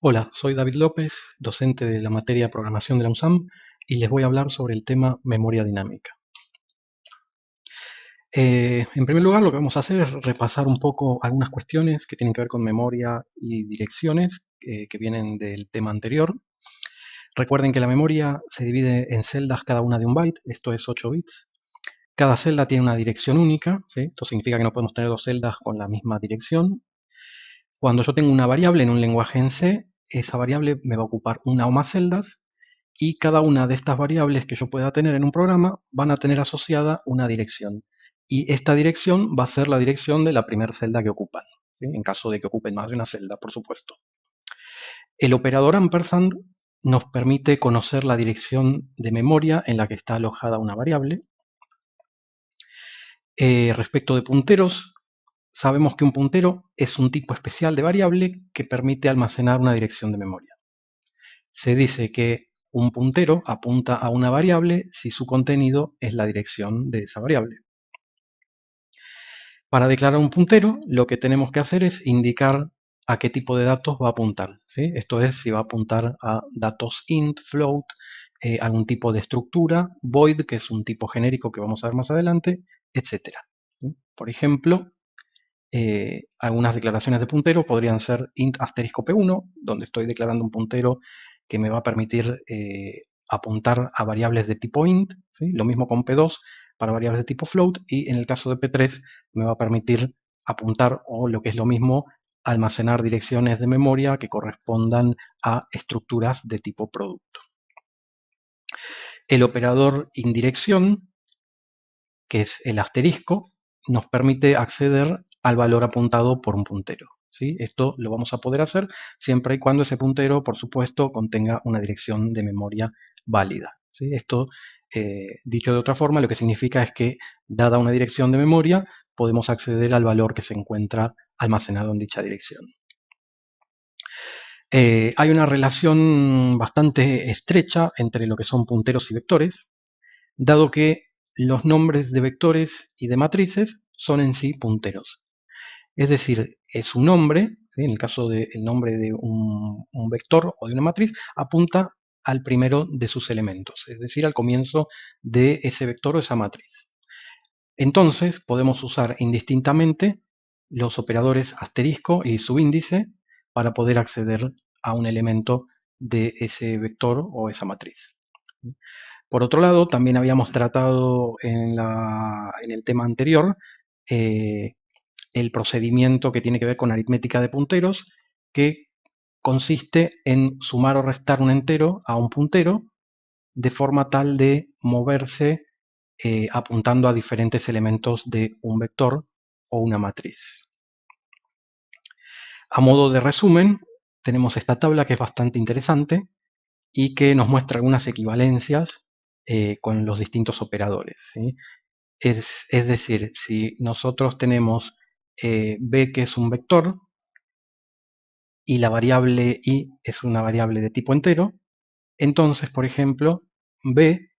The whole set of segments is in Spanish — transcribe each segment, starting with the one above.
Hola, soy David López, docente de la materia Programación de la UNSAM, y les voy a hablar sobre el tema memoria dinámica. En primer lugar, lo que vamos a hacer es repasar un poco algunas cuestiones que tienen que ver con memoria y direcciones que vienen del tema anterior. Recuerden que la memoria se divide en celdas cada una de un byte, esto es 8 bits. Cada celda tiene una dirección única, ¿sí? Esto significa que no podemos tener dos celdas con la misma dirección. Cuando yo tengo una variable en un lenguaje en C, esa variable me va a ocupar una o más celdas y cada una de estas variables que yo pueda tener en un programa van a tener asociada una dirección. Y esta dirección va a ser la dirección de la primera celda que ocupan, ¿sí? En caso de que ocupen más de una celda, por supuesto. El operador ampersand nos permite conocer la dirección de memoria en la que está alojada una variable. Respecto de punteros, sabemos que un puntero es un tipo especial de variable que permite almacenar una dirección de memoria. Se dice que un puntero apunta a una variable si su contenido es la dirección de esa variable. Para declarar un puntero, lo que tenemos que hacer es indicar a qué tipo de datos va a apuntar, ¿sí? Esto es, si va a apuntar a datos int, float, algún tipo de estructura, void, que es un tipo genérico que vamos a ver más adelante, etc. ¿Sí? Por ejemplo, algunas declaraciones de puntero podrían ser int asterisco p1, donde estoy declarando un puntero que me va a permitir apuntar a variables de tipo int, ¿sí? Lo mismo con p2 para variables de tipo float, y en el caso de p3 me va a permitir apuntar, o lo que es lo mismo, almacenar direcciones de memoria que correspondan a estructuras de tipo producto. El operador indirección, que es el asterisco, nos permite acceder al valor apuntado por un puntero, ¿sí? Esto lo vamos a poder hacer siempre y cuando ese puntero, por supuesto, contenga una dirección de memoria válida, ¿sí? Esto, dicho de otra forma, lo que significa es que, dada una dirección de memoria, podemos acceder al valor que se encuentra almacenado en dicha dirección. Hay una relación bastante estrecha entre lo que son punteros y vectores, dado que los nombres de vectores y de matrices son en sí punteros. Es decir, su nombre, ¿sí? En el caso del nombre de un vector o de una matriz, apunta al primero de sus elementos, es decir, al comienzo de ese vector o esa matriz. Entonces, podemos usar indistintamente los operadores asterisco y subíndice para poder acceder a un elemento de ese vector o esa matriz. Por otro lado, también habíamos tratado en el tema anterior eh, el procedimiento que tiene que ver con aritmética de punteros, que consiste en sumar o restar un entero a un puntero de forma tal de moverse apuntando a diferentes elementos de un vector o una matriz. A modo de resumen, tenemos esta tabla que es bastante interesante y que nos muestra algunas equivalencias con los distintos operadores, ¿sí? Es decir, si nosotros tenemos b, que es un vector, y la variable i es una variable de tipo entero, entonces, por ejemplo, b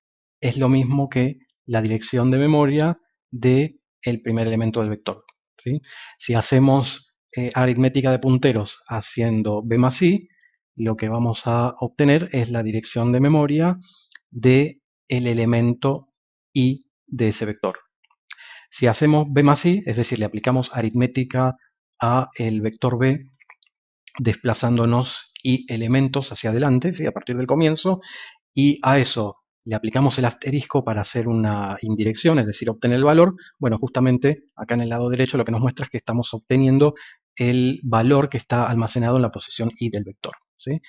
es lo mismo que la dirección de memoria del primer elemento del vector, ¿sí? Si hacemos aritmética de punteros haciendo b más i, lo que vamos a obtener es la dirección de memoria del elemento i de ese vector. Si hacemos b más i, es decir, le aplicamos aritmética a el vector b, desplazándonos y elementos hacia adelante, ¿sí? A partir del comienzo, y a eso le aplicamos el asterisco para hacer una indirección, es decir, obtener el valor. Bueno, justamente acá en el lado derecho lo que nos muestra es que estamos obteniendo el valor que está almacenado en la posición i del vector, ¿sí?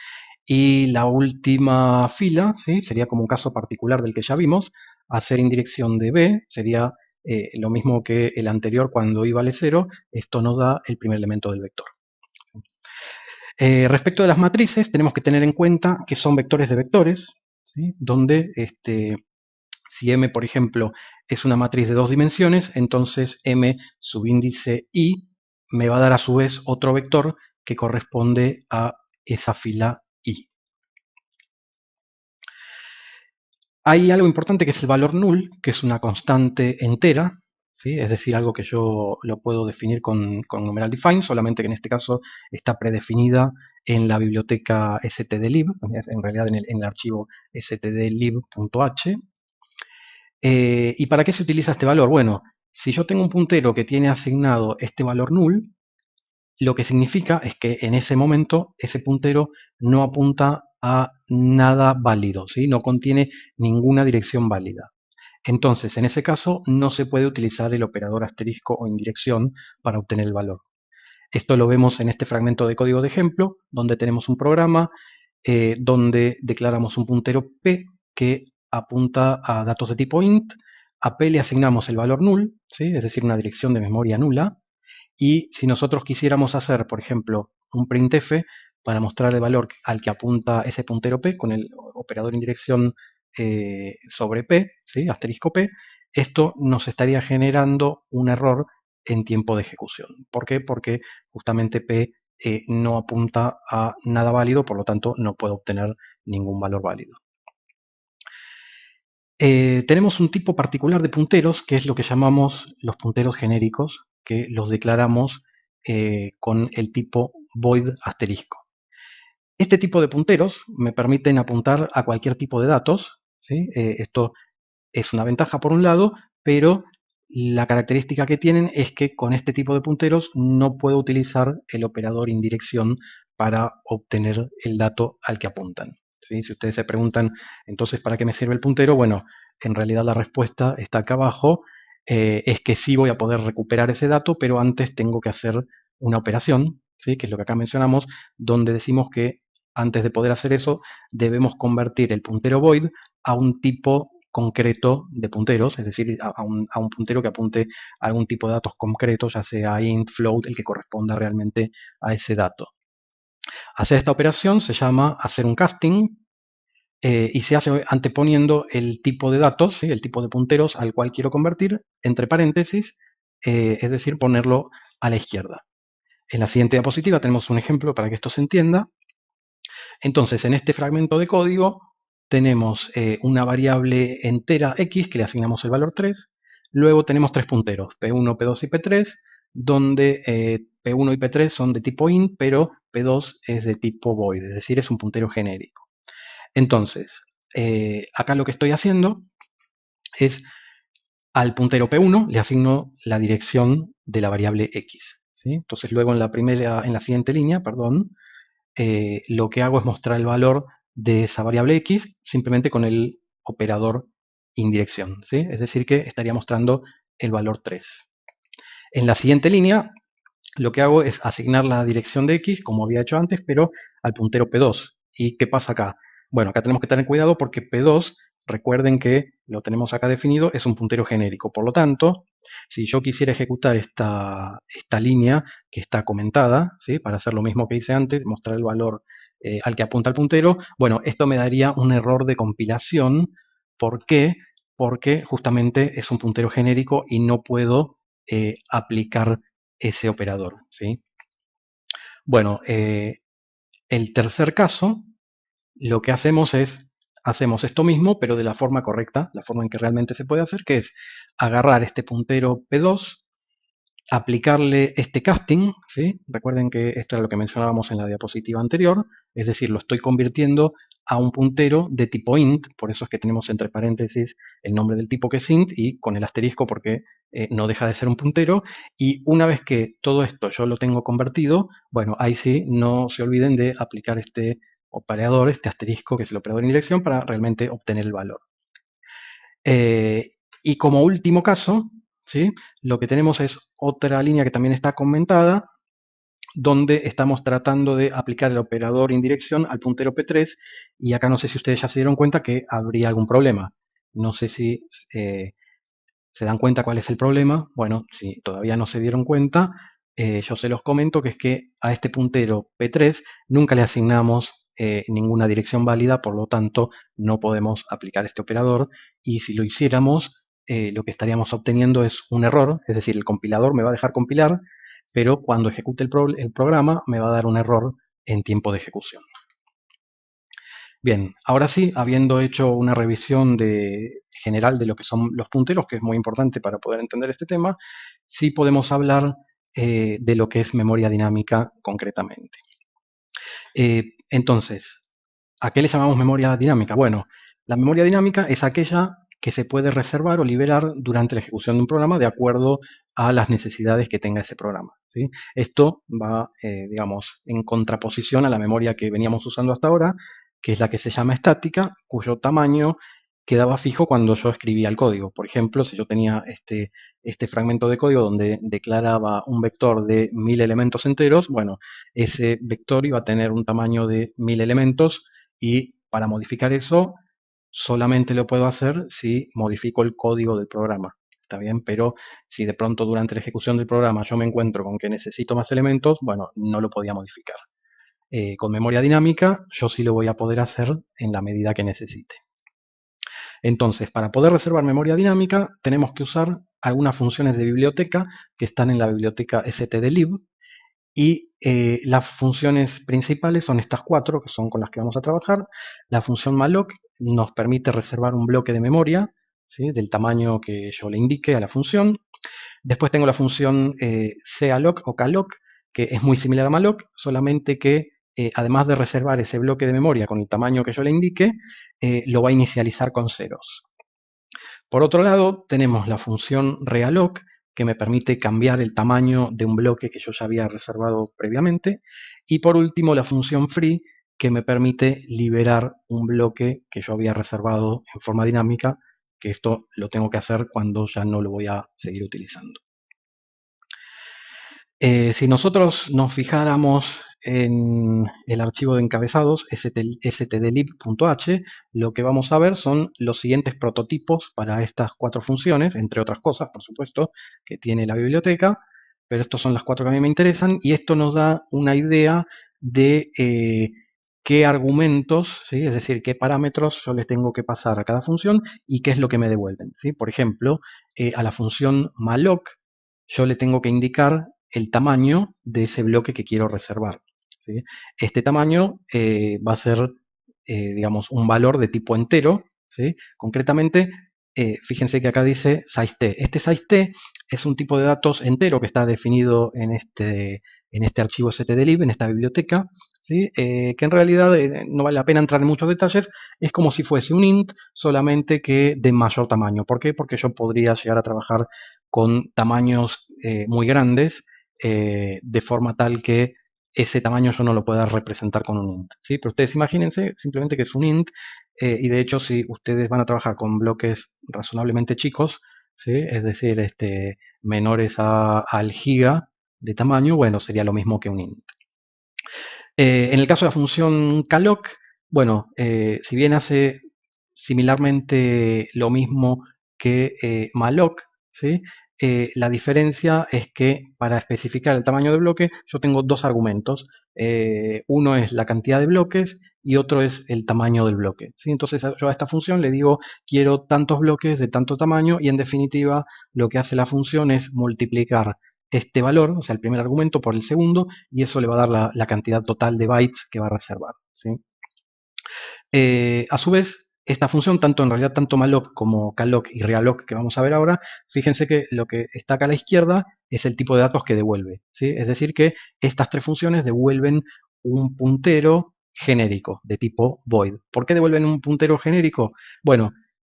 Y la última fila, ¿sí? Sería como un caso particular del que ya vimos. Hacer indirección de b sería lo mismo que el anterior cuando i vale 0. Esto nos da el primer elemento del vector. Respecto de las matrices, tenemos que tener en cuenta que son vectores de vectores, ¿sí? Donde si M, por ejemplo, es una matriz de dos dimensiones, entonces M subíndice I me va a dar a su vez otro vector que corresponde a esa fila I. Hay algo importante que es el valor null, que es una constante entera, ¿sí? Es decir, algo que yo lo puedo definir con numeral define, solamente que en este caso está predefinida en la biblioteca stdlib, en realidad en el archivo stdlib.h. ¿Y para qué se utiliza este valor? Bueno, si yo tengo un puntero que tiene asignado este valor null, lo que significa es que en ese momento ese puntero no apunta a nada válido, ¿sí? No contiene ninguna dirección válida. Entonces, en ese caso, no se puede utilizar el operador asterisco o indirección para obtener el valor. Esto lo vemos en este fragmento de código de ejemplo, donde tenemos un programa donde declaramos un puntero p que apunta a datos de tipo int. A p le asignamos el valor null, ¿sí? Es decir, una dirección de memoria nula. Y si nosotros quisiéramos hacer, por ejemplo, un printf para mostrar el valor al que apunta ese puntero p con el operador indirección sobre p, ¿sí? Asterisco p, esto nos estaría generando un error en tiempo de ejecución. ¿Por qué? Porque justamente p no apunta a nada válido, por lo tanto no puedo obtener ningún valor válido. Tenemos un tipo particular de punteros, que es lo que llamamos los punteros genéricos, que los declaramos con el tipo void asterisco. Este tipo de punteros me permiten apuntar a cualquier tipo de datos, ¿sí? Esto es una ventaja por un lado, pero la característica que tienen es que con este tipo de punteros no puedo utilizar el operador indirección para obtener el dato al que apuntan, ¿sí? Si ustedes se preguntan, entonces, ¿para qué me sirve el puntero? Bueno, en realidad la respuesta está acá abajo, es que sí voy a poder recuperar ese dato, pero antes tengo que hacer una operación, ¿sí? Que es lo que acá mencionamos, donde decimos que antes de poder hacer eso, debemos convertir el puntero void a un tipo concreto de punteros, es decir, a un puntero que apunte a algún tipo de datos concretos, ya sea int, float, el que corresponda realmente a ese dato. Hacer esta operación se llama hacer un casting y se hace anteponiendo el tipo de datos, ¿sí? El tipo de punteros al cual quiero convertir, entre paréntesis, es decir, ponerlo a la izquierda. En la siguiente diapositiva tenemos un ejemplo para que esto se entienda. Entonces, en este fragmento de código tenemos una variable entera x que le asignamos el valor 3. Luego tenemos tres punteros, p1, p2 y p3, donde p1 y p3 son de tipo int, pero p2 es de tipo void, es decir, es un puntero genérico. Entonces, acá lo que estoy haciendo es al puntero p1 le asigno la dirección de la variable x, ¿sí? Entonces, luego en la siguiente línea, perdón, lo que hago es mostrar el valor de esa variable x simplemente con el operador indirección, ¿sí? Es decir, que estaría mostrando el valor 3. En la siguiente línea, lo que hago es asignar la dirección de x, como había hecho antes, pero al puntero p2. ¿Y qué pasa acá? Bueno, acá tenemos que tener cuidado porque p2, recuerden que lo tenemos acá definido, es un puntero genérico. Por lo tanto, si yo quisiera ejecutar esta línea que está comentada, ¿sí? Para hacer lo mismo que hice antes, mostrar el valor al que apunta el puntero, bueno, esto me daría un error de compilación. ¿Por qué? Porque justamente es un puntero genérico y no puedo aplicar ese operador, ¿sí? Bueno, el tercer caso, lo que hacemos es, hacemos esto mismo, pero de la forma correcta, la forma en que realmente se puede hacer, que es agarrar este puntero P2, aplicarle este casting, ¿sí? Recuerden que esto era lo que mencionábamos en la diapositiva anterior, es decir, lo estoy convirtiendo a un puntero de tipo int, por eso es que tenemos entre paréntesis el nombre del tipo que es int y con el asterisco porque no deja de ser un puntero, y una vez que todo esto yo lo tengo convertido, bueno, ahí sí, no se olviden de aplicar este operador, este asterisco que es el operador en dirección para realmente obtener el valor. Y como último caso, ¿sí? Lo que tenemos es otra línea que también está comentada, donde estamos tratando de aplicar el operador indirección al puntero P3, y acá no sé si ustedes ya se dieron cuenta que habría algún problema. No sé si se dan cuenta cuál es el problema. Bueno, si todavía no se dieron cuenta, yo se los comento que es que a este puntero P3 nunca le asignamos ninguna dirección válida, por lo tanto no podemos aplicar este operador, y si lo hiciéramos, lo que estaríamos obteniendo es un error, es decir, el compilador me va a dejar compilar, pero cuando ejecute el programa me va a dar un error en tiempo de ejecución. Bien, ahora sí, habiendo hecho una revisión de general de lo que son los punteros, que es muy importante para poder entender este tema, sí podemos hablar de lo que es memoria dinámica concretamente. Entonces, ¿a qué le llamamos memoria dinámica? Bueno, la memoria dinámica es aquella que se puede reservar o liberar durante la ejecución de un programa de acuerdo a las necesidades que tenga ese programa, ¿sí? Esto va, digamos, en contraposición a la memoria que veníamos usando hasta ahora, que es la que se llama estática, cuyo tamaño quedaba fijo cuando yo escribía el código. Por ejemplo, si yo tenía este fragmento de código donde declaraba un vector de 1000 elementos enteros, bueno, ese vector iba a tener un tamaño de 1000 elementos y para modificar eso solamente lo puedo hacer si modifico el código del programa. ¿Está bien? Pero si de pronto durante la ejecución del programa yo me encuentro con que necesito más elementos, bueno, no lo podía modificar. Con memoria dinámica yo sí lo voy a poder hacer en la medida que necesite. Entonces, para poder reservar memoria dinámica, tenemos que usar algunas funciones de biblioteca que están en la biblioteca stdlib. Y las funciones principales son estas cuatro, que son con las que vamos a trabajar. La función malloc nos permite reservar un bloque de memoria, ¿sí?, del tamaño que yo le indique a la función. Después tengo la función calloc o calloc, que es muy similar a malloc, solamente que además de reservar ese bloque de memoria con el tamaño que yo le indique, lo va a inicializar con ceros. Por otro lado, tenemos la función realloc, que me permite cambiar el tamaño de un bloque que yo ya había reservado previamente. Y por último, la función free, que me permite liberar un bloque que yo había reservado en forma dinámica, que esto lo tengo que hacer cuando ya no lo voy a seguir utilizando. Si nosotros nos fijáramos en el archivo de encabezados stdlib.h, lo que vamos a ver son los siguientes prototipos para estas cuatro funciones, entre otras cosas, por supuesto, que tiene la biblioteca, pero estos son las cuatro que a mí me interesan, y esto nos da una idea de qué argumentos, ¿sí?, es decir, qué parámetros yo les tengo que pasar a cada función y qué es lo que me devuelven, ¿sí? Por ejemplo, a la función malloc yo le tengo que indicar el tamaño de ese bloque que quiero reservar, ¿sí? Este tamaño va a ser, digamos, un valor de tipo entero, ¿sí? Concretamente, fíjense que acá dice size_t. Este size_t es un tipo de datos entero que está definido en este archivo stdlib, en esta biblioteca, ¿sí? Que en realidad no vale la pena entrar en muchos detalles. Es como si fuese un int, solamente que de mayor tamaño. ¿Por qué? Porque yo podría llegar a trabajar con tamaños muy grandes, de forma tal que ese tamaño yo no lo pueda representar con un int, ¿sí? Pero ustedes imagínense simplemente que es un int, y de hecho si ustedes van a trabajar con bloques razonablemente chicos, ¿sí?, es decir, menores al giga de tamaño, bueno, sería lo mismo que un int. En el caso de la función calloc, bueno, si bien hace similarmente lo mismo que malloc, ¿sí?, la diferencia es que para especificar el tamaño del bloque yo tengo dos argumentos. Uno es la cantidad de bloques y otro es el tamaño del bloque, ¿sí? Entonces yo a esta función le digo quiero tantos bloques de tanto tamaño, y en definitiva lo que hace la función es multiplicar este valor, o sea, el primer argumento, por el segundo, y eso le va a dar la cantidad total de bytes que va a reservar, ¿sí? A su vez, esta función, en realidad tanto malloc como calloc y realloc que vamos a ver ahora, fíjense que lo que está acá a la izquierda es el tipo de datos que devuelve, ¿sí? Es decir que estas tres funciones devuelven un puntero genérico de tipo void. ¿Por qué devuelven un puntero genérico? Bueno,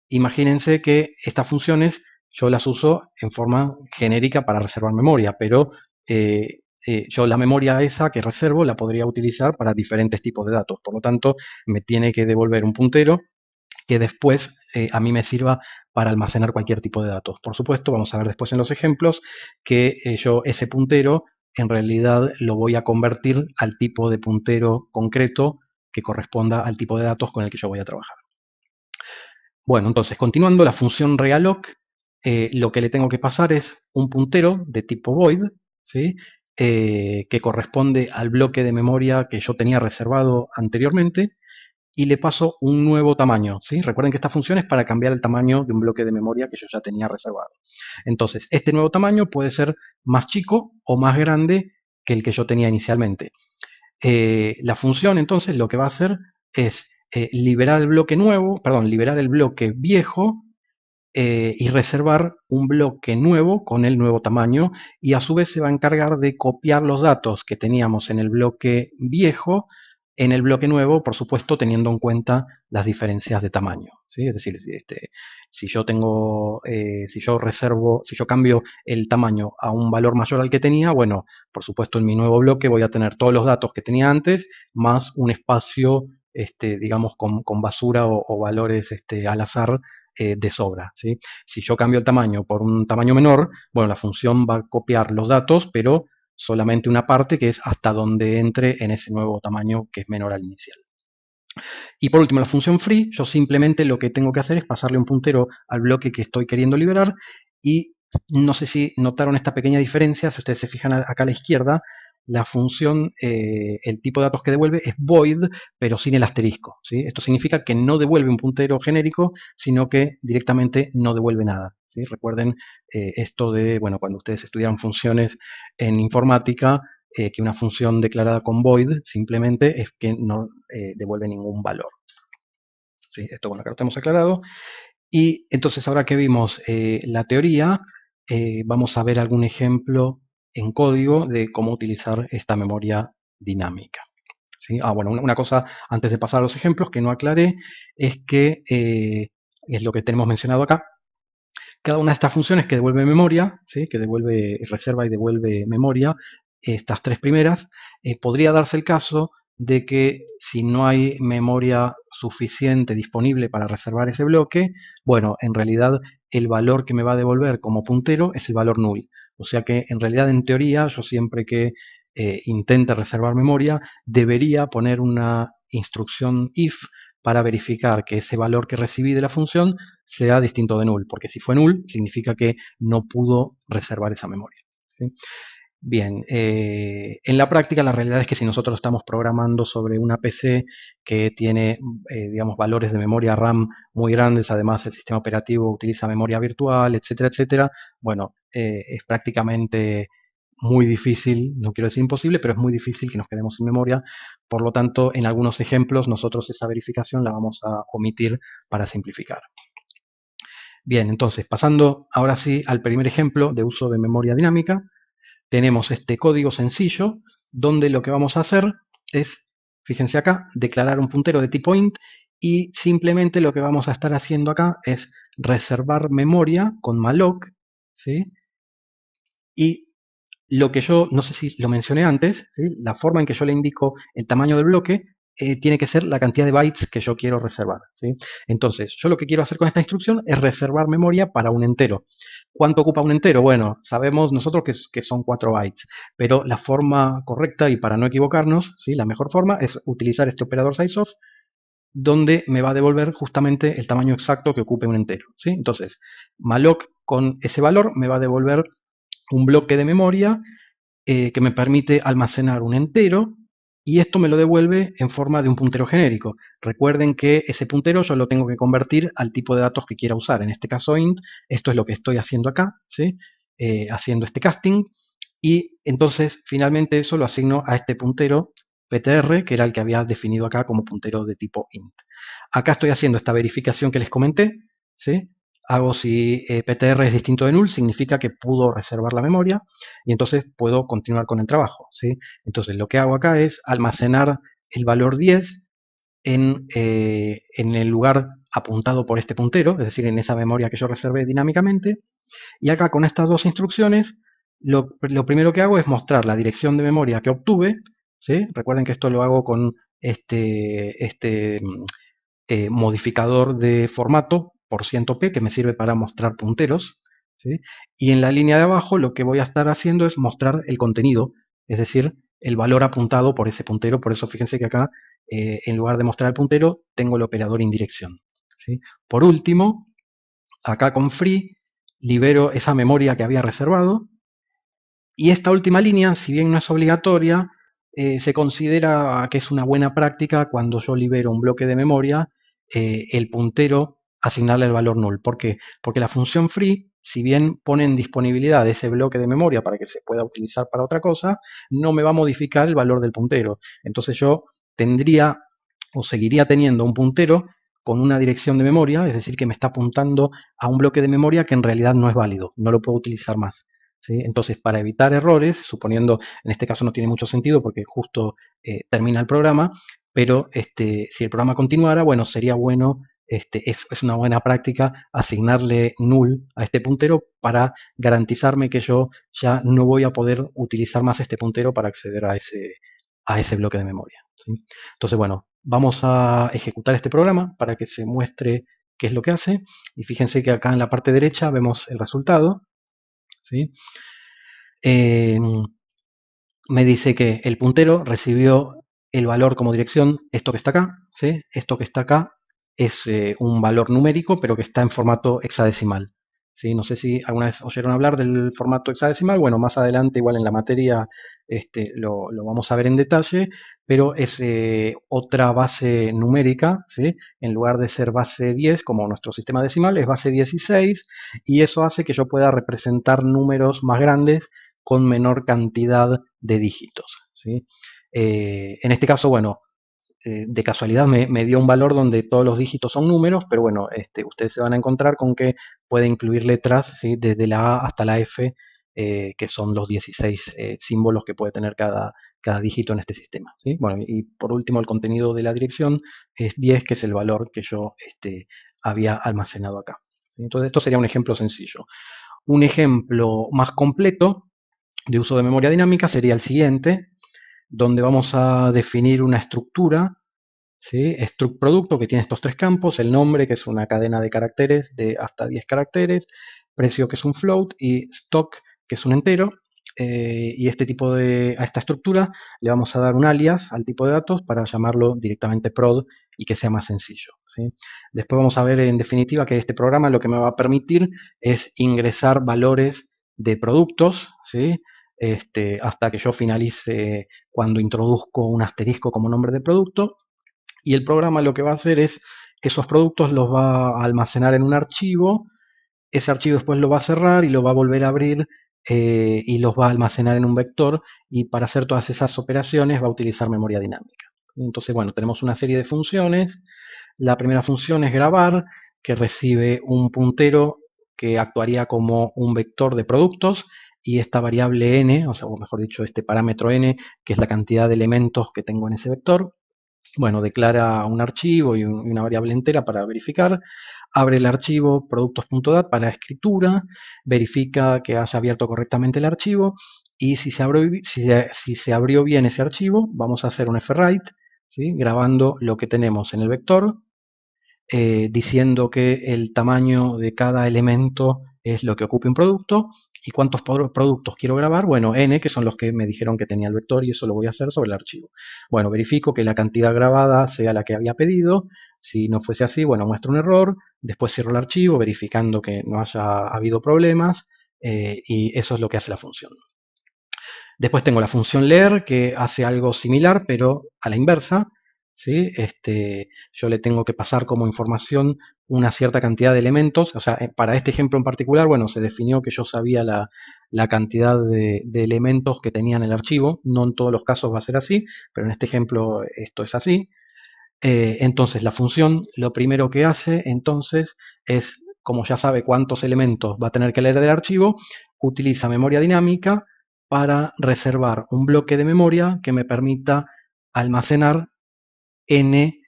imagínense que estas funciones yo las uso en forma genérica para reservar memoria, pero yo la memoria esa que reservo la podría utilizar para diferentes tipos de datos. Por lo tanto, me tiene que devolver un puntero que después a mí me sirva para almacenar cualquier tipo de datos. Por supuesto, vamos a ver después en los ejemplos que yo ese puntero en realidad lo voy a convertir al tipo de puntero concreto que corresponda al tipo de datos con el que yo voy a trabajar. Bueno, entonces, continuando, la función realloc, lo que le tengo que pasar es un puntero de tipo void, ¿sí?, que corresponde al bloque de memoria que yo tenía reservado anteriormente, y le paso un nuevo tamaño, ¿sí? Recuerden que esta función es para cambiar el tamaño de un bloque de memoria que yo ya tenía reservado. Entonces, este nuevo tamaño puede ser más chico o más grande que el que yo tenía inicialmente. La función entonces lo que va a hacer es liberar el bloque nuevo, perdón, liberar el bloque viejo y reservar un bloque nuevo con el nuevo tamaño, y a su vez se va a encargar de copiar los datos que teníamos en el bloque viejo en el bloque nuevo, por supuesto teniendo en cuenta las diferencias de tamaño, ¿sí? Es decir, si yo tengo, si yo cambio el tamaño a un valor mayor al que tenía, bueno, por supuesto en mi nuevo bloque voy a tener todos los datos que tenía antes, más un espacio, digamos, con basura o valores al azar, de sobra, ¿sí? Si yo cambio el tamaño por un tamaño menor, bueno, la función va a copiar los datos, pero solamente una parte, que es hasta donde entre en ese nuevo tamaño que es menor al inicial. Y por último, la función free, yo simplemente lo que tengo que hacer es pasarle un puntero al bloque que estoy queriendo liberar, y no sé si notaron esta pequeña diferencia. Si ustedes se fijan acá a la izquierda, la función, el tipo de datos que devuelve es void, pero sin el asterisco, ¿sí? Esto significa que no devuelve un puntero genérico, sino que directamente no devuelve nada, ¿sí? Recuerden esto de, bueno, cuando ustedes estudian funciones en informática, que una función declarada con void simplemente es que no devuelve ningún valor, ¿sí? Esto, bueno, acá lo tenemos aclarado. Y entonces, ahora que vimos la teoría, vamos a ver algún ejemplo en código de cómo utilizar esta memoria dinámica, ¿sí? Bueno, una cosa antes de pasar a los ejemplos que no aclaré es que, es lo que tenemos mencionado acá, cada una de estas funciones que devuelve memoria, ¿sí? Que devuelve, reserva y devuelve memoria, estas tres primeras, podría darse el caso de que si no hay memoria suficiente disponible para reservar ese bloque, bueno, en realidad el valor que me va a devolver como puntero es el valor null. O sea que en realidad, en teoría, yo siempre que intente reservar memoria, debería poner una instrucción if para verificar que ese valor que recibí de la función sea distinto de null, porque si fue null significa que no pudo reservar esa memoria, ¿sí? Bien, en la práctica la realidad es que si nosotros estamos programando sobre una PC que tiene, digamos, valores de memoria RAM muy grandes, además el sistema operativo utiliza memoria virtual, etcétera, etcétera, bueno, es prácticamente muy difícil, no quiero decir imposible, pero es muy difícil que nos quedemos sin memoria. Por lo tanto, en algunos ejemplos nosotros esa verificación la vamos a omitir para simplificar. Bien, entonces, pasando ahora sí al primer ejemplo de uso de memoria dinámica, tenemos este código sencillo donde lo que vamos a hacer es, fíjense acá, declarar un puntero de tipo int, y simplemente lo que vamos a estar haciendo acá es reservar memoria con malloc, ¿sí? Y lo que yo, no sé si lo mencioné antes, ¿sí? La forma en que yo le indico el tamaño del bloque tiene que ser la cantidad de bytes que yo quiero reservar, ¿sí? Entonces, yo lo que quiero hacer con esta instrucción es reservar memoria para un entero. ¿Cuánto ocupa un entero? Bueno, sabemos nosotros que son 4 bytes, pero la forma correcta, y para no equivocarnos, ¿sí? La mejor forma es utilizar este operador sizeof, donde me va a devolver justamente el tamaño exacto que ocupe un entero, ¿sí? Entonces, malloc con ese valor me va a devolver un bloque de memoria que me permite almacenar un entero, y esto me lo devuelve en forma de un puntero genérico. Recuerden que ese puntero yo lo tengo que convertir al tipo de datos que quiera usar, en este caso int. Esto es lo que estoy haciendo acá, ¿sí? Haciendo este casting, y entonces finalmente eso lo asigno a este puntero ptr, que era el que había definido acá como puntero de tipo int. Acá estoy haciendo esta verificación que les comenté, ¿sí? Hago si ptr es distinto de null, significa que pudo reservar la memoria, y entonces puedo continuar con el trabajo, ¿sí? Entonces lo que hago acá es almacenar el valor 10 en el lugar apuntado por este puntero, es decir, en esa memoria que yo reservé dinámicamente. Y acá, con estas dos instrucciones, lo primero que hago es mostrar la dirección de memoria que obtuve, ¿sí? Recuerden que esto lo hago con este modificador de formato %p, que me sirve para mostrar punteros, ¿sí? Y en la línea de abajo lo que voy a estar haciendo es mostrar el contenido, es decir, el valor apuntado por ese puntero. Por eso fíjense que acá, en lugar de mostrar el puntero, tengo el operador indirección, ¿sí? Por último, acá con free libero esa memoria que había reservado, y esta última línea, si bien no es obligatoria, se considera que es una buena práctica cuando yo libero un bloque de memoria, el puntero asignarle el valor null. ¿Por qué? Porque la función free, si bien pone en disponibilidad ese bloque de memoria para que se pueda utilizar para otra cosa, no me va a modificar el valor del puntero. Entonces yo tendría o seguiría teniendo un puntero con una dirección de memoria, es decir, que me está apuntando a un bloque de memoria que en realidad no es válido, no lo puedo utilizar más. ¿Sí? Entonces, para evitar errores, suponiendo, en este caso no tiene mucho sentido porque justo termina el programa, pero si el programa continuara, bueno, sería bueno, es una buena práctica asignarle null a este puntero para garantizarme que yo ya no voy a poder utilizar más este puntero para acceder a ese bloque de memoria. ¿Sí? Entonces, bueno, vamos a ejecutar este programa para que se muestre qué es lo que hace. Y fíjense que acá en la parte derecha vemos el resultado. ¿Sí? Eh, me dice que el puntero recibió el valor como dirección, esto que está acá, ¿sí? Esto que está acá es un valor numérico, pero que está en formato hexadecimal. ¿Sí? No sé si alguna vez oyeron hablar del formato hexadecimal. Bueno, más adelante, igual en la materia, lo vamos a ver en detalle, pero es otra base numérica, ¿sí? En lugar de ser base 10, como nuestro sistema decimal, es base 16, y eso hace que yo pueda representar números más grandes con menor cantidad de dígitos. ¿Sí? En este caso, bueno, de casualidad me dio un valor donde todos los dígitos son números, pero bueno, ustedes se van a encontrar con que puede incluir letras, ¿sí? Desde la A hasta la F, que son los 16 símbolos que puede tener cada dígito en este sistema. ¿Sí? Bueno, y por último, el contenido de la dirección es 10, que es el valor que yo había almacenado acá. ¿Sí? Entonces, esto sería un ejemplo sencillo. Un ejemplo más completo de uso de memoria dinámica sería el siguiente, donde vamos a definir una estructura, ¿sí? Struct producto, que tiene estos tres campos: el nombre, que es una cadena de caracteres de hasta 10 caracteres, precio, que es un float, y stock, que es un entero. Y a esta estructura le vamos a dar un alias al tipo de datos para llamarlo directamente prod y que sea más sencillo. ¿Sí? Después vamos a ver en definitiva que este programa lo que me va a permitir es ingresar valores de productos, ¿sí? Hasta que yo finalice cuando introduzco un asterisco como nombre de producto, y el programa lo que va a hacer es esos productos los va a almacenar en un archivo. Ese archivo después lo va a cerrar y lo va a volver a abrir, y los va a almacenar en un vector, y para hacer todas esas operaciones va a utilizar memoria dinámica. Entonces, bueno, tenemos una serie de funciones. La primera función es grabar, que recibe un puntero que actuaría como un vector de productos, y esta variable n, o sea, o mejor dicho, este parámetro n, que es la cantidad de elementos que tengo en ese vector, bueno, declara un archivo y una variable entera para verificar. Abre el archivo productos.dat para escritura, verifica que haya abierto correctamente el archivo, y si se abrió bien ese archivo, vamos a hacer un fwrite, ¿sí? Grabando lo que tenemos en el vector, diciendo que el tamaño de cada elemento es lo que ocupe un producto, y cuántos productos quiero grabar. Bueno, n, que son los que me dijeron que tenía el vector, y eso lo voy a hacer sobre el archivo. Bueno, verifico que la cantidad grabada sea la que había pedido. Si no fuese así, bueno, muestro un error. Después cierro el archivo verificando que no haya habido problemas, y eso es lo que hace la función. Después tengo la función leer, que hace algo similar, pero a la inversa. ¿Sí? Yo le tengo que pasar como información una cierta cantidad de elementos. O sea, para este ejemplo en particular, bueno, se definió que yo sabía la cantidad de elementos que tenía en el archivo. No en todos los casos va a ser así, pero en este ejemplo esto es así. Entonces, la función lo primero que hace entonces es, como ya sabe cuántos elementos va a tener que leer del archivo, utiliza memoria dinámica para reservar un bloque de memoria que me permita almacenar n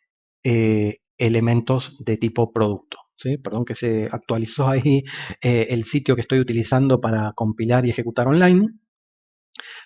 elementos de tipo producto. ¿Sí? Perdón que se actualizó ahí el sitio que estoy utilizando para compilar y ejecutar online,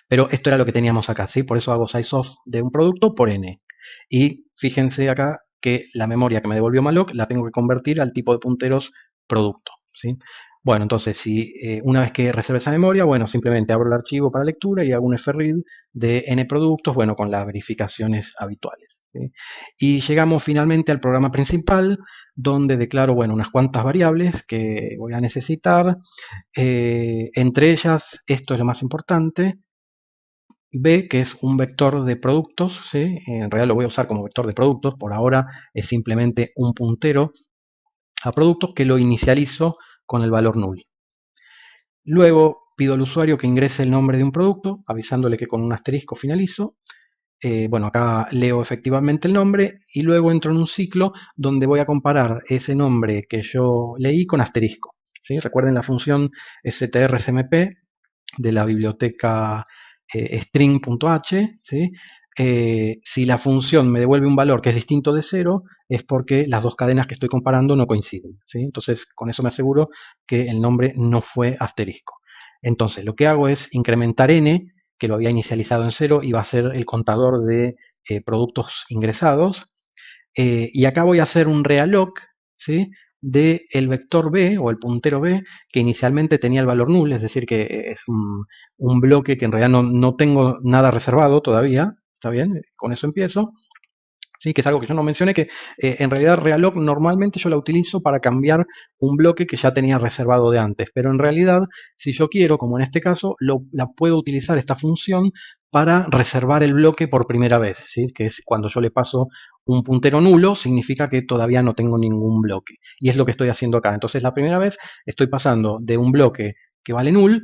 pero esto era lo que teníamos acá, ¿sí? Por eso hago sizeof de un producto por n. Y fíjense acá que la memoria que me devolvió malloc la tengo que convertir al tipo de punteros producto, ¿sí? Bueno, entonces, si una vez que reserve esa memoria, bueno, simplemente abro el archivo para lectura y hago un fread de n productos, bueno, con las verificaciones habituales, ¿sí? Y llegamos finalmente al programa principal, donde declaro, bueno, unas cuantas variables que voy a necesitar. Entre ellas, esto es lo más importante, B, que es un vector de productos, ¿sí? En realidad lo voy a usar como vector de productos. Por ahora es simplemente un puntero a productos que lo inicializo con el valor null. Luego pido al usuario que ingrese el nombre de un producto, avisándole que con un asterisco finalizo. bueno, acá leo efectivamente el nombre y luego entro en un ciclo donde voy a comparar ese nombre que yo leí con asterisco. ¿Sí? Recuerden la función strcmp de la biblioteca string.h, ¿sí? Si la función me devuelve un valor que es distinto de 0, es porque las dos cadenas que estoy comparando no coinciden. ¿Sí? Entonces, con eso me aseguro que el nombre no fue asterisco. Entonces, lo que hago es incrementar n, que lo había inicializado en 0, y va a ser el contador de productos ingresados. Y acá voy a hacer un realloc, ¿sí? Del vector b o el puntero b que inicialmente tenía el valor null, es decir, que es un bloque que en realidad no tengo nada reservado todavía. ¿Está bien? Con eso empiezo. Sí, que es algo que yo no mencioné, que en realidad realloc normalmente yo la utilizo para cambiar un bloque que ya tenía reservado de antes, pero en realidad si yo quiero, como en este caso, la puedo utilizar esta función para reservar el bloque por primera vez, ¿sí? Que es cuando yo le paso un puntero nulo, significa que todavía no tengo ningún bloque, y es lo que estoy haciendo acá. Entonces la primera vez estoy pasando de un bloque que vale null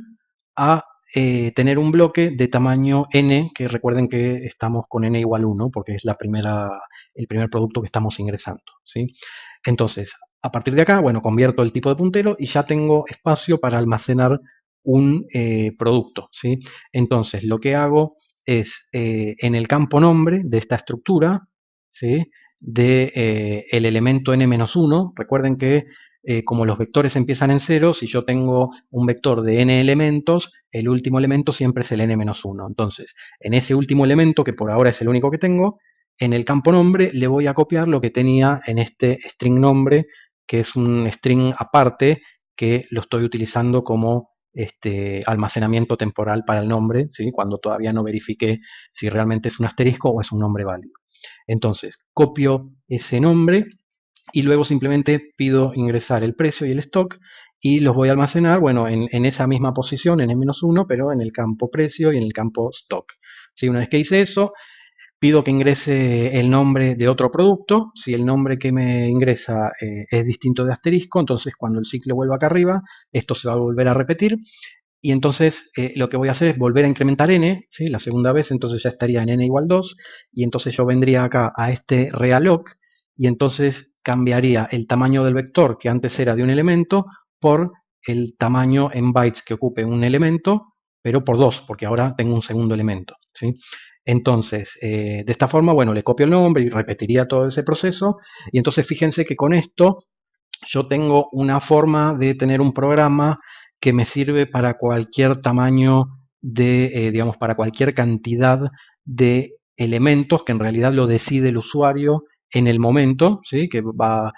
a tener un bloque de tamaño n, que recuerden que estamos con n igual 1, porque es el primer producto que estamos ingresando. ¿Sí? Entonces, a partir de acá, bueno, convierto el tipo de puntero y ya tengo espacio para almacenar un producto. ¿Sí? Entonces, lo que hago es, en el campo nombre de esta estructura, ¿sí? De el elemento n-1, recuerden que como los vectores empiezan en 0, si yo tengo un vector de n elementos, el último elemento siempre es el n-1. Entonces, en ese último elemento, que por ahora es el único que tengo, en el campo nombre le voy a copiar lo que tenía en este string nombre, que es un string aparte que lo estoy utilizando como almacenamiento temporal para el nombre, ¿sí? Cuando todavía no verifique si realmente es un asterisco o es un nombre válido. Entonces, copio ese nombre y luego simplemente pido ingresar el precio y el stock y los voy a almacenar, bueno, en esa misma posición, en n-1, pero en el campo precio y en el campo stock. ¿Sí? Una vez que hice eso, pido que ingrese el nombre de otro producto. Si el nombre que me ingresa es distinto de asterisco, entonces cuando el ciclo vuelva acá arriba, esto se va a volver a repetir. Y entonces lo que voy a hacer es volver a incrementar n, ¿sí? La segunda vez, entonces ya estaría en n igual 2, y entonces yo vendría acá a este realloc, y entonces cambiaría el tamaño del vector, que antes era de un elemento, por el tamaño en bytes que ocupe un elemento, pero por 2, porque ahora tengo un segundo elemento. ¿Sí? Entonces, de esta forma, bueno, le copio el nombre y repetiría todo ese proceso, y entonces fíjense que con esto yo tengo una forma de tener un programa que me sirve para cualquier tamaño digamos, para cualquier cantidad de elementos que en realidad lo decide el usuario en el momento, ¿sí? Que va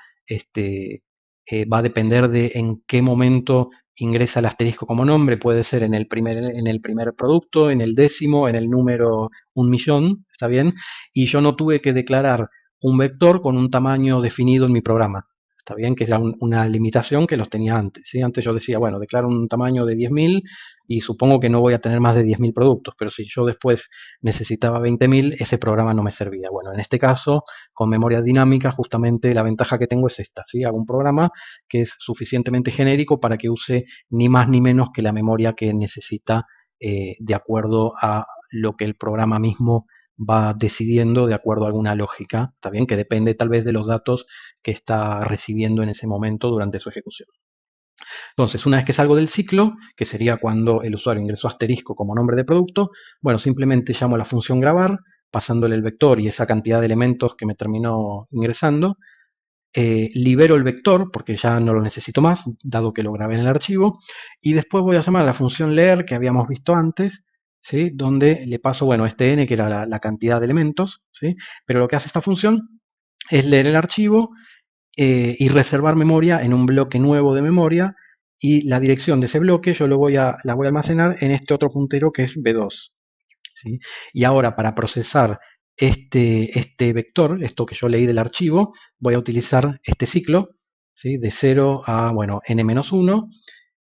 a depender de en qué momento ingresa el asterisco como nombre. Puede ser en el primer producto, en el décimo, en el número 1.000.000, ¿está bien? Y yo no tuve que declarar un vector con un tamaño definido en mi programa. Está bien que era una limitación que los tenía antes. ¿Sí? Antes yo decía, bueno, declaro un tamaño de 10.000 y supongo que no voy a tener más de 10.000 productos, pero si yo después necesitaba 20.000, ese programa no me servía. Bueno, en este caso, con memoria dinámica, justamente la ventaja que tengo es esta. ¿Sí? Hago un programa que es suficientemente genérico para que use ni más ni menos que la memoria que necesita de acuerdo a lo que el programa mismo va decidiendo de acuerdo a alguna lógica, ¿está bien? Que depende tal vez de los datos que está recibiendo en ese momento durante su ejecución. Entonces, una vez que salgo del ciclo, que sería cuando el usuario ingresó asterisco como nombre de producto, bueno, simplemente llamo a la función grabar, pasándole el vector y esa cantidad de elementos que me terminó ingresando. Libero el vector porque ya no lo necesito más, dado que lo grabé en el archivo, y después voy a llamar a la función leer que habíamos visto antes, ¿sí? Donde le paso, bueno, este n, que era la cantidad de elementos, ¿sí? Pero lo que hace esta función es leer el archivo y reservar memoria en un bloque nuevo de memoria, y la dirección de ese bloque yo la voy a almacenar en este otro puntero que es b2. ¿Sí? Y ahora para procesar este vector, esto que yo leí del archivo, voy a utilizar este ciclo, ¿sí? De 0 a, bueno, n-1,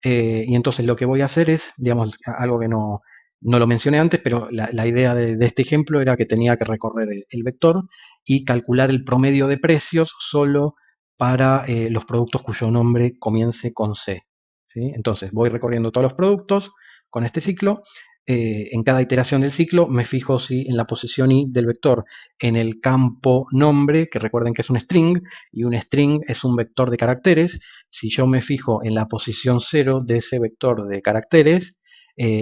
y entonces lo que voy a hacer es, digamos, algo que no lo mencioné antes, pero la idea de este ejemplo era que tenía que recorrer el vector y calcular el promedio de precios solo para los productos cuyo nombre comience con C. ¿Sí? Entonces voy recorriendo todos los productos con este ciclo. en cada iteración del ciclo me fijo si en la posición i del vector en el campo nombre, que recuerden que es un string, y un string es un vector de caracteres. Si yo me fijo en la posición 0 de ese vector de caracteres,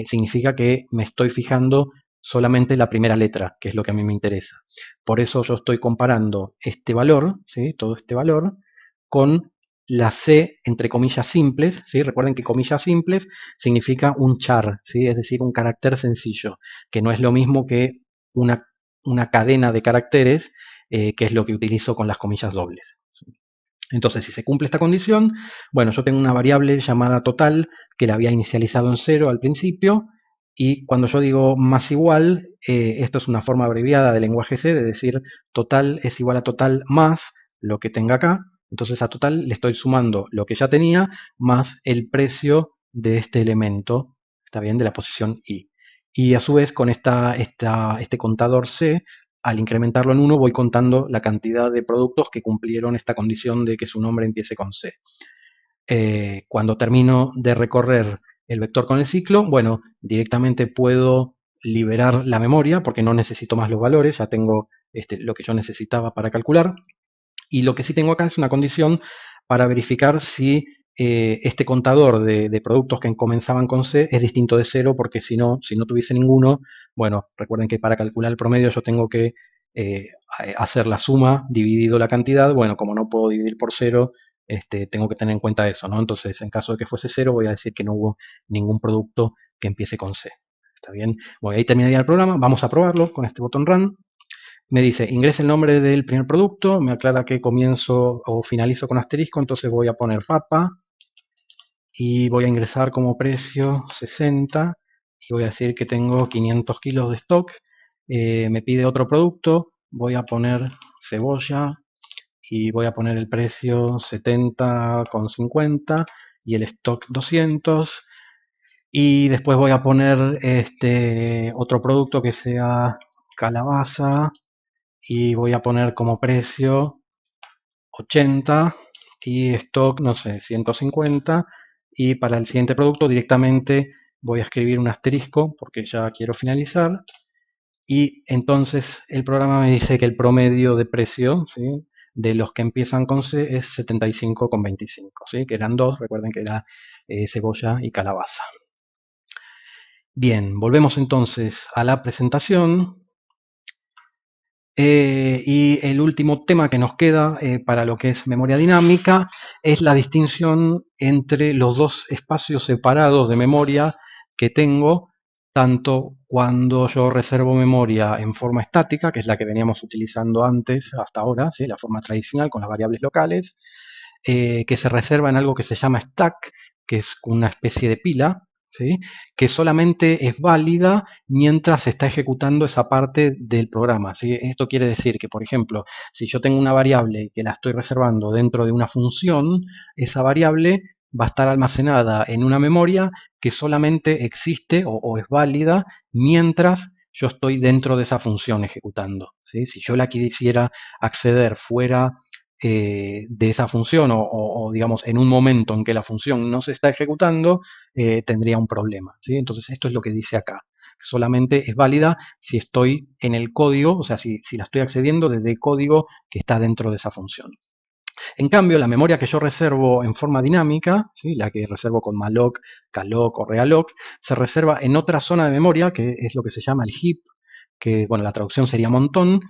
significa que me estoy fijando solamente la primera letra, que es lo que a mí me interesa. Por eso yo estoy comparando este valor, ¿sí? Todo este valor, con la C entre comillas simples, ¿sí? Recuerden que comillas simples significa un char, ¿sí? Es decir, un carácter sencillo, que no es lo mismo que una, una cadena de caracteres, que es lo que utilizo con las comillas dobles. ¿Sí? Entonces, si se cumple esta condición, bueno, yo tengo una variable llamada total que la había inicializado en 0 al principio, y cuando yo digo más igual, esto es una forma abreviada del lenguaje C de decir total es igual a total más lo que tenga acá. Entonces a total le estoy sumando lo que ya tenía más el precio de este elemento, ¿está bien? De la posición i. Y a su vez con este contador C, al incrementarlo en 1 voy contando la cantidad de productos que cumplieron esta condición de que su nombre empiece con C. Cuando termino de recorrer el vector con el ciclo, bueno, directamente puedo liberar la memoria porque no necesito más los valores, ya tengo lo que yo necesitaba para calcular. Y lo que sí tengo acá es una condición para verificar si este contador de productos que comenzaban con C es distinto de 0, porque si no tuviese ninguno, bueno, recuerden que para calcular el promedio yo tengo que eh, hacer la suma dividido la cantidad. Bueno, como no puedo dividir por 0, tengo que tener en cuenta eso, ¿no? Entonces, en caso de que fuese 0, voy a decir que no hubo ningún producto que empiece con C. ¿Está bien? Bueno, ahí terminaría el programa. Vamos a probarlo con este botón Run. Me dice, ingresa el nombre del primer producto, me aclara que comienzo o finalizo con asterisco, entonces voy a poner papa y voy a ingresar como precio 60 y voy a decir que tengo 500 kilos de stock. Me pide otro producto, voy a poner cebolla y voy a poner el precio 70,50 y el stock 200. Y después voy a poner otro producto que sea calabaza y voy a poner como precio 80 y stock, no sé, 150. Y para el siguiente producto directamente voy a escribir un asterisco porque ya quiero finalizar. Y entonces el programa me dice que el promedio de precio, ¿sí?, de los que empiezan con C es 75,25, ¿sí?, que eran dos, recuerden que era cebolla y calabaza. Bien, volvemos entonces a la presentación. Y el último tema que nos queda para lo que es memoria dinámica es la distinción entre los dos espacios separados de memoria que tengo, tanto cuando yo reservo memoria en forma estática, que es la que veníamos utilizando antes, hasta ahora, ¿sí?, la forma tradicional con las variables locales, que se reserva en algo que se llama stack, que es una especie de pila, ¿sí?, que solamente es válida mientras se está ejecutando esa parte del programa, ¿sí? Esto quiere decir que, por ejemplo, si yo tengo una variable que la estoy reservando dentro de una función, esa variable va a estar almacenada en una memoria que solamente existe o es válida mientras yo estoy dentro de esa función ejecutando, ¿sí? Si yo la quisiera acceder fuera de esa función o, digamos, en un momento en que la función no se está ejecutando, tendría un problema, ¿sí? Entonces esto es lo que dice acá. Solamente es válida si estoy en el código, o sea, si la estoy accediendo desde el código que está dentro de esa función. En cambio, la memoria que yo reservo en forma dinámica, ¿sí?, la que reservo con malloc, calloc o realloc, se reserva en otra zona de memoria, que es lo que se llama el heap, que, bueno, la traducción sería montón,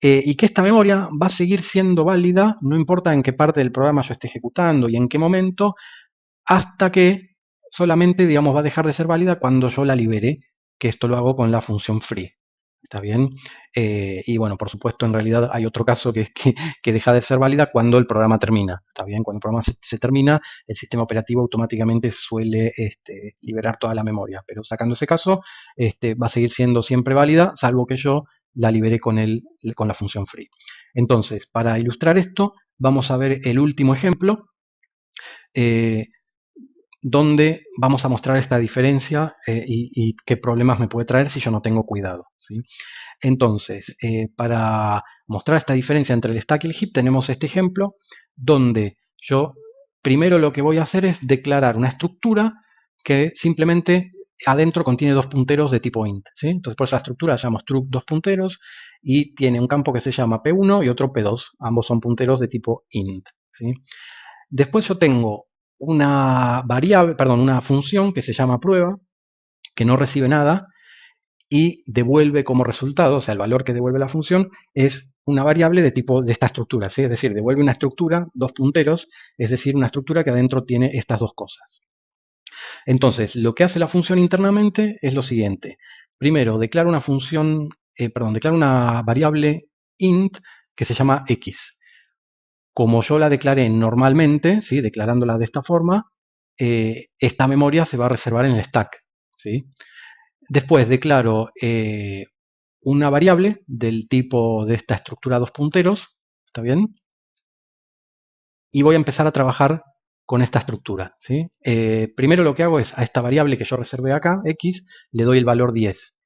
y que esta memoria va a seguir siendo válida, no importa en qué parte del programa yo esté ejecutando y en qué momento, hasta que solamente, digamos, va a dejar de ser válida cuando yo la libere, que esto lo hago con la función free. ¿Está bien? Y bueno, por supuesto, en realidad hay otro caso que es que deja de ser válida cuando el programa termina. ¿Está bien? Cuando el programa se termina, el sistema operativo automáticamente suele liberar toda la memoria. Pero sacando ese caso, va a seguir siendo siempre válida, salvo que yo la libere con la función free. Entonces, para ilustrar esto, vamos a ver el último ejemplo, donde vamos a mostrar esta diferencia y qué problemas me puede traer si yo no tengo cuidado, ¿sí? Entonces, para mostrar esta diferencia entre el stack y el heap, tenemos este ejemplo donde yo primero lo que voy a hacer es declarar una estructura que simplemente adentro contiene dos punteros de tipo int, ¿sí? Entonces por esa estructura la llamamos struct dos punteros y tiene un campo que se llama p1 y otro p2. Ambos son punteros de tipo int, ¿sí? Después yo tengo una variable, perdón, una función que se llama prueba, que no recibe nada y devuelve como resultado, o sea, el valor que devuelve la función es una variable de tipo de esta estructura, ¿sí? Es decir, devuelve una estructura, dos punteros, es decir, una estructura que adentro tiene estas dos cosas. Entonces, lo que hace la función internamente es lo siguiente. Primero, declara una función, declara una variable int que se llama x. Como yo la declaré normalmente, ¿sí? Declarándola de esta forma, esta memoria se va a reservar en el stack, ¿sí? Después declaro una variable del tipo de esta estructura dos punteros, ¿está bien? Y voy a empezar a trabajar con esta estructura, ¿sí? Primero lo que hago es a esta variable que yo reservé acá, x, le doy el valor 10.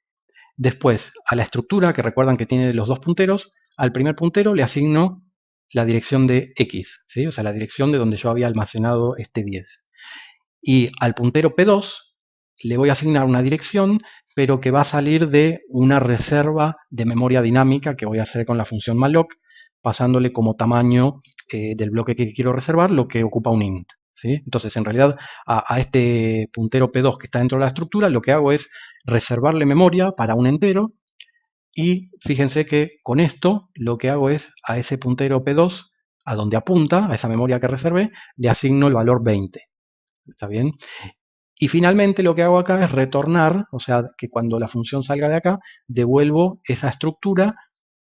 Después, a la estructura, que recuerdan que tiene los dos punteros, al primer puntero le asigno la dirección de x, ¿sí? O sea, la dirección de donde yo había almacenado este 10. Y al puntero P2 le voy a asignar una dirección, pero que va a salir de una reserva de memoria dinámica que voy a hacer con la función malloc, pasándole como tamaño del bloque que quiero reservar lo que ocupa un int, ¿sí? Entonces, en realidad, a este puntero P2 que está dentro de la estructura, lo que hago es reservarle memoria para un entero. Y fíjense que con esto lo que hago es a ese puntero P2, a donde apunta, a esa memoria que reservé, le asigno el valor 20. ¿Está bien? Y finalmente lo que hago acá es retornar, o sea, que cuando la función salga de acá, devuelvo esa estructura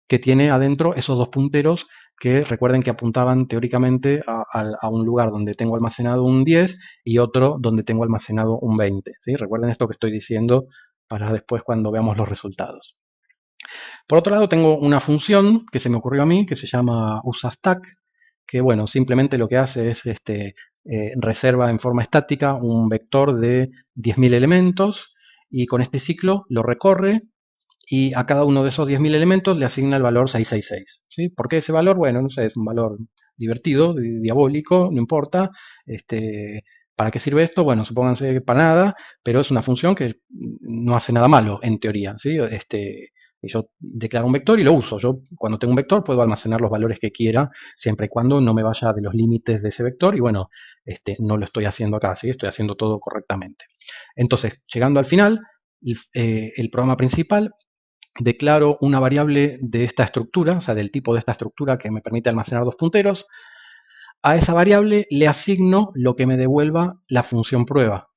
que tiene adentro esos dos punteros que recuerden que apuntaban teóricamente a un lugar donde tengo almacenado un 10 y otro donde tengo almacenado un 20. ¿Sí? Recuerden esto que estoy diciendo para después cuando veamos los resultados. Por otro lado, tengo una función que se me ocurrió a mí que se llama usaStack, que bueno, simplemente lo que hace es reserva en forma estática un vector de 10.000 elementos y con este ciclo lo recorre y a cada uno de esos 10.000 elementos le asigna el valor 666. ¿Sí? ¿Por qué ese valor? Bueno, no sé, es un valor divertido, diabólico, no importa. ¿Para qué sirve esto? Bueno, supónganse que para nada, pero es una función que no hace nada malo, en teoría. ¿Sí? Yo declaro un vector y lo uso. Yo cuando tengo un vector puedo almacenar los valores que quiera, siempre y cuando no me vaya de los límites de ese vector. Y bueno, no lo estoy haciendo acá, ¿sí? Estoy haciendo todo correctamente. Entonces, llegando al final, el programa principal, declaro una variable de esta estructura, o sea, del tipo de esta estructura que me permite almacenar dos punteros. A esa variable le asigno lo que me devuelva la función prueba.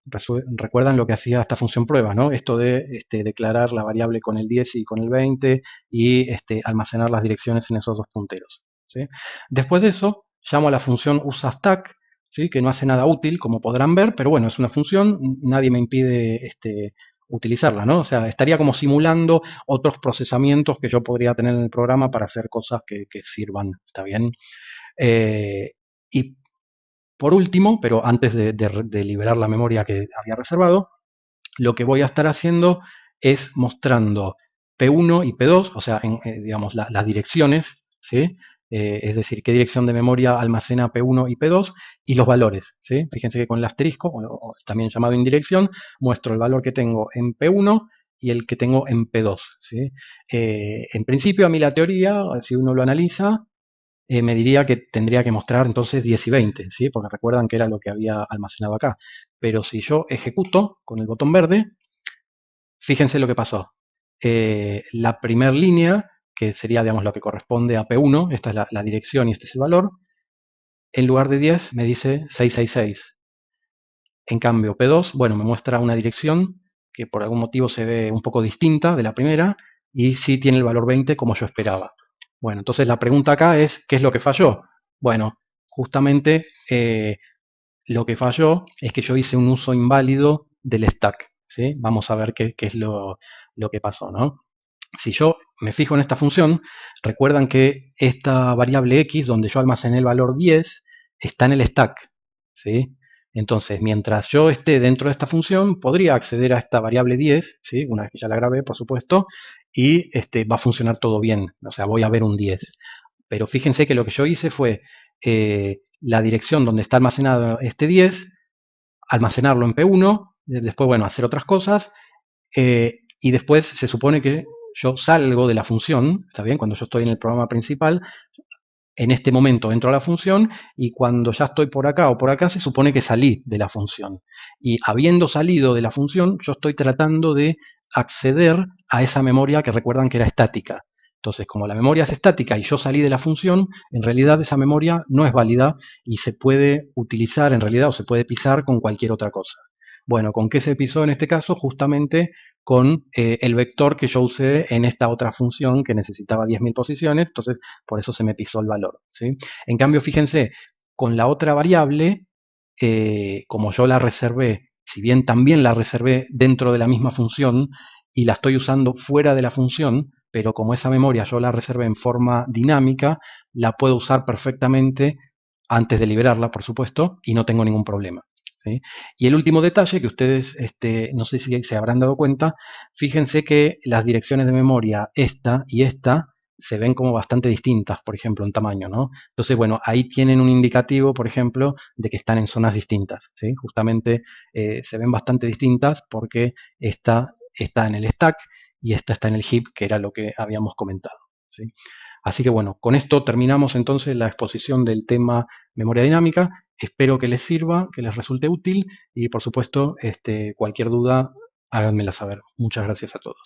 Recuerdan lo que hacía esta función prueba, ¿no? Esto de declarar la variable con el 10 y con el 20 y almacenar las direcciones en esos dos punteros, ¿sí? Después de eso, llamo a la función usaStack, ¿sí? Que no hace nada útil, como podrán ver, pero bueno, es una función, nadie me impide utilizarla, ¿no? O sea, estaría como simulando otros procesamientos que yo podría tener en el programa para hacer cosas que sirvan, ¿está bien? Y por último, pero antes de liberar la memoria que había reservado, lo que voy a estar haciendo es mostrando P1 y P2, o sea, digamos, las direcciones, ¿sí? Es decir, qué dirección de memoria almacena P1 y P2 y los valores, ¿sí? Fíjense que con el asterisco, o también llamado indirección, muestro el valor que tengo en P1 y el que tengo en P2, ¿sí? En principio, a mí la teoría, si uno lo analiza, me diría que tendría que mostrar entonces 10 y 20, ¿sí? Porque recuerdan que era lo que había almacenado acá. Pero si yo ejecuto con el botón verde, fíjense lo que pasó. La primera línea, que sería digamos, lo que corresponde a P1, esta es la dirección y este es el valor, en lugar de 10 me dice 666. En cambio, P2, bueno, me muestra una dirección que por algún motivo se ve un poco distinta de la primera y sí tiene el valor 20 como yo esperaba. Bueno, entonces la pregunta acá es, ¿qué es lo que falló? Bueno, justamente lo que falló es que yo hice un uso inválido del stack, ¿sí? Vamos a ver qué es lo que pasó, ¿no? Si yo me fijo en esta función, recuerdan que esta variable x, donde yo almacené el valor 10, está en el stack, ¿sí? Entonces, mientras yo esté dentro de esta función, podría acceder a esta variable 10, ¿sí? Una vez que ya la grabé, por supuesto, y va a funcionar todo bien, o sea, voy a ver un 10. Pero fíjense que lo que yo hice fue la dirección donde está almacenado este 10, almacenarlo en P1 después, bueno, hacer otras cosas, y después se supone que yo salgo de la función, ¿está bien? Cuando yo estoy en el programa principal, en este momento entro a la función y cuando ya estoy por acá o por acá se supone que salí de la función. Y habiendo salido de la función, yo estoy tratando de acceder a esa memoria que recuerdan que era estática. Entonces, como la memoria es estática y yo salí de la función, en realidad esa memoria no es válida y se puede utilizar en realidad o se puede pisar con cualquier otra cosa. Bueno, ¿con qué se pisó en este caso? Justamente con el vector que yo usé en esta otra función que necesitaba 10.000 posiciones, entonces por eso se me pisó el valor, ¿sí? En cambio, fíjense, con la otra variable, como yo la reservé, si bien también la reservé dentro de la misma función y la estoy usando fuera de la función, pero como esa memoria yo la reservé en forma dinámica, la puedo usar perfectamente antes de liberarla, por supuesto, y no tengo ningún problema. ¿Sí? Y el último detalle que ustedes, no sé si se habrán dado cuenta, fíjense que las direcciones de memoria esta y esta se ven como bastante distintas, por ejemplo, en tamaño, ¿no? Entonces, bueno, ahí tienen un indicativo, por ejemplo, de que están en zonas distintas, ¿sí? Justamente se ven bastante distintas porque esta está en el stack y esta está en el heap, que era lo que habíamos comentado, ¿sí? Así que bueno, con esto terminamos entonces la exposición del tema memoria dinámica. Espero que les sirva, que les resulte útil y por supuesto, cualquier duda, háganmela saber. Muchas gracias a todos.